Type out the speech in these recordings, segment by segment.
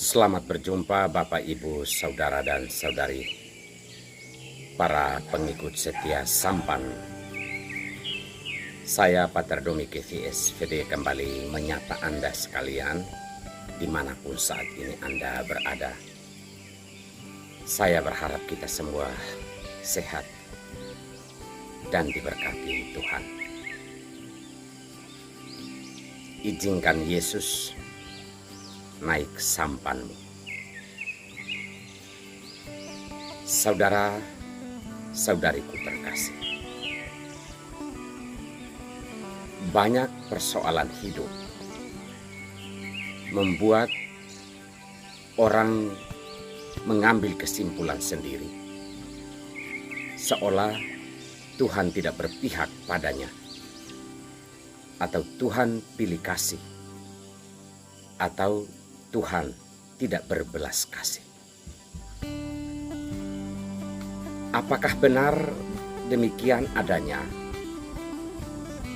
Selamat berjumpa Bapak, Ibu, Saudara dan Saudari, para pengikut setia Sampan. Saya Pater Domike VSVD kembali menyapa Anda sekalian dimanapun saat ini Anda berada. Saya berharap kita semua sehat dan diberkati Tuhan. Izinkan Yesus naik sampanmu. Saudara-saudariku terkasih, banyak persoalan hidup membuat orang mengambil kesimpulan sendiri, seolah Tuhan tidak berpihak padanya, atau Tuhan pilih kasih, atau Tuhan tidak berbelas kasih. Apakah benar demikian adanya,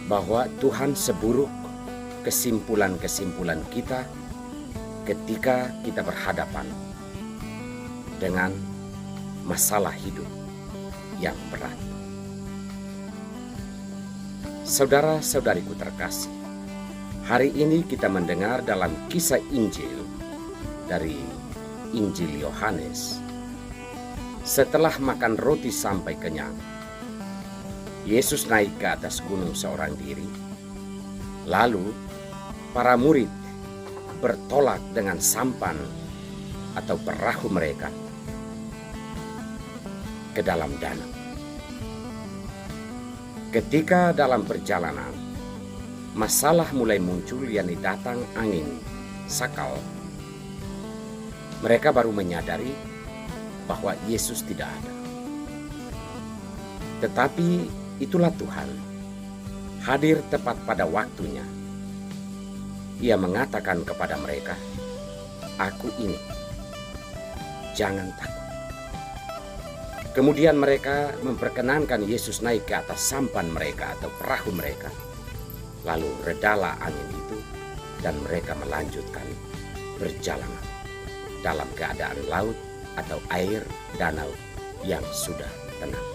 bahwa Tuhan seburuk kesimpulan-kesimpulan kita ketika kita berhadapan dengan masalah hidup yang berat? Saudara-saudariku terkasih, hari ini kita mendengar dalam kisah Injil dari Injil Yohanes. Setelah makan roti sampai kenyang, Yesus naik ke atas gunung seorang diri. Lalu para murid bertolak dengan sampan atau perahu mereka ke dalam danau. Ketika dalam perjalanan, masalah mulai muncul, yakni datang angin sakal. Mereka baru menyadari bahwa Yesus tidak ada. Tetapi itulah Tuhan, hadir tepat pada waktunya. Ia mengatakan kepada mereka, "Aku ini, jangan takut." Kemudian mereka memperkenankan Yesus naik ke atas sampan mereka atau perahu mereka. Lalu redalah angin itu dan mereka melanjutkan perjalanan dalam keadaan laut atau air danau yang sudah tenang.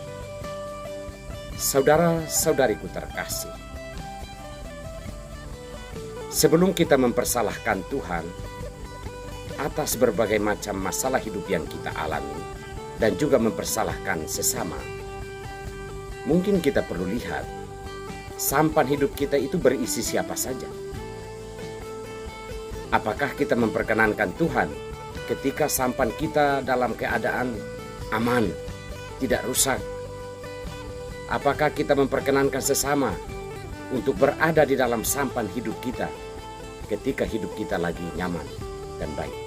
Saudara-saudariku terkasih, sebelum kita mempersalahkan Tuhan atas berbagai macam masalah hidup yang kita alami dan juga mempersalahkan sesama, mungkin kita perlu lihat sampan hidup kita itu berisi siapa saja. Apakah kita memperkenankan Tuhan ketika sampan kita dalam keadaan aman, tidak rusak? Apakah kita memperkenankan sesama untuk berada di dalam sampan hidup kita ketika hidup kita lagi nyaman dan baik?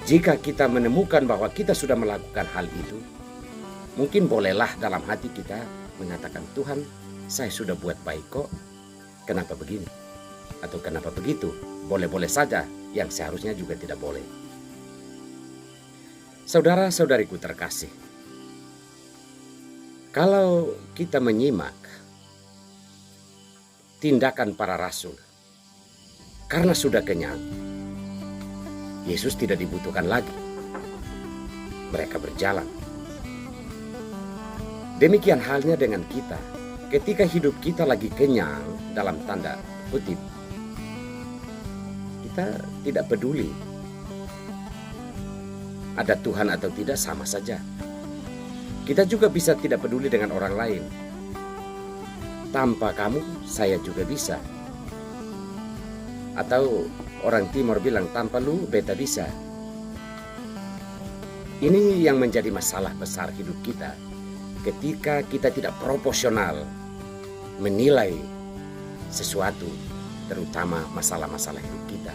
Jika kita menemukan bahwa kita sudah melakukan hal itu, mungkin bolehlah dalam hati kita mengatakan, "Tuhan, saya sudah buat baik kok, kenapa begini? Atau kenapa begitu?" Boleh-boleh saja, yang seharusnya juga tidak boleh. Saudara-saudariku terkasih, kalau kita menyimak tindakan para rasul, karena sudah kenyang, Yesus tidak dibutuhkan lagi. Mereka berjalan. Demikian halnya dengan kita. Ketika hidup kita lagi kenyang, dalam tanda kutip, kita tidak peduli ada Tuhan atau tidak, sama saja. Kita juga bisa tidak peduli dengan orang lain. Tanpa kamu, saya juga bisa. Atau orang Timur bilang, tanpa lu, beta bisa. Ini yang menjadi masalah besar hidup kita, ketika kita tidak proporsional menilai sesuatu, terutama masalah-masalah hidup kita.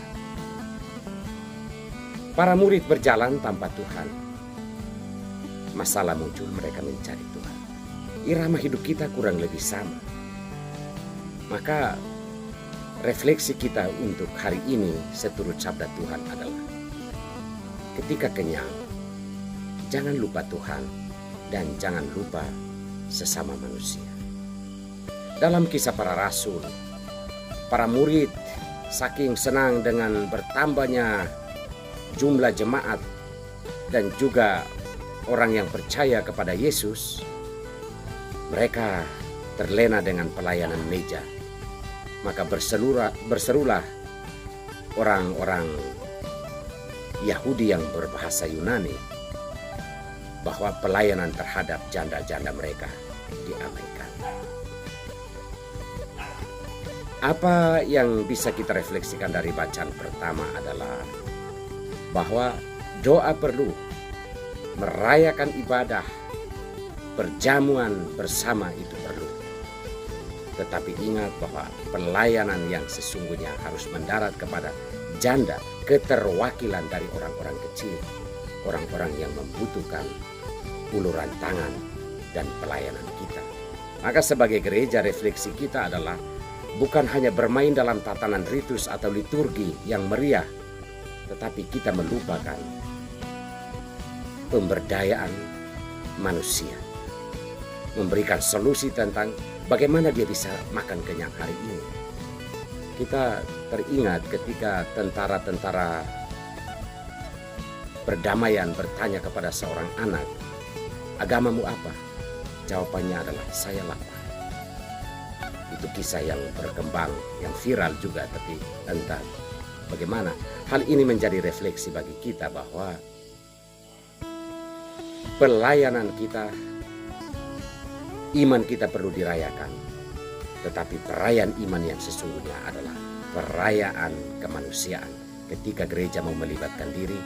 Para murid berjalan tanpa Tuhan. Masalah muncul, mereka mencari Tuhan. Irama hidup kita kurang lebih sama. Maka refleksi kita untuk hari ini seturut sabda Tuhan adalah, ketika kenyang, jangan lupa Tuhan dan jangan lupa sesama manusia. Dalam kisah para rasul, para murid saking senang dengan bertambahnya jumlah jemaat dan juga orang yang percaya kepada Yesus, mereka terlena dengan pelayanan meja. Maka berserulah orang-orang Yahudi yang berbahasa Yunani bahwa pelayanan terhadap janda-janda mereka diabaikan. Apa yang bisa kita refleksikan dari bacaan pertama adalah bahwa doa perlu, merayakan ibadah, perjamuan bersama itu perlu. Tetapi ingat bahwa pelayanan yang sesungguhnya harus mendarat kepada janda, keterwakilan dari orang-orang kecil, orang-orang yang membutuhkan uluran tangan dan pelayanan kita. Maka sebagai gereja, refleksi kita adalah bukan hanya bermain dalam tatanan ritus atau liturgi yang meriah, tetapi kita melupakan pemberdayaan manusia, memberikan solusi tentang bagaimana dia bisa makan kenyang hari ini. Kita teringat ketika tentara-tentara perdamaian bertanya kepada seorang anak, "Agamamu apa?" Jawabannya adalah, "Saya lapar." Itu kisah yang berkembang, yang viral juga, tapi entah bagaimana. Hal ini menjadi refleksi bagi kita bahwa pelayanan kita, iman kita perlu dirayakan. Tetapi perayaan iman yang sesungguhnya adalah perayaan kemanusiaan. Ketika gereja mau melibatkan diri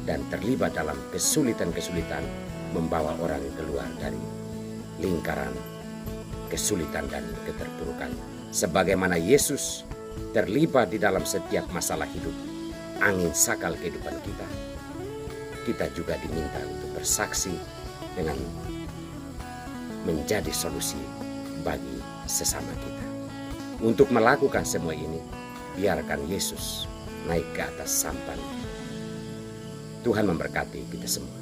dan terlibat dalam kesulitan-kesulitan, membawa orang keluar dari lingkaran kesulitan dan keterpurukan. Sebagaimana Yesus terlibat di dalam setiap masalah hidup, angin sakal kehidupan kita, kita juga diminta untuk bersaksi dengan menjadi solusi bagi sesama kita. Untuk melakukan semua ini, biarkan Yesus naik ke atas sampan. Tuhan memberkati kita semua.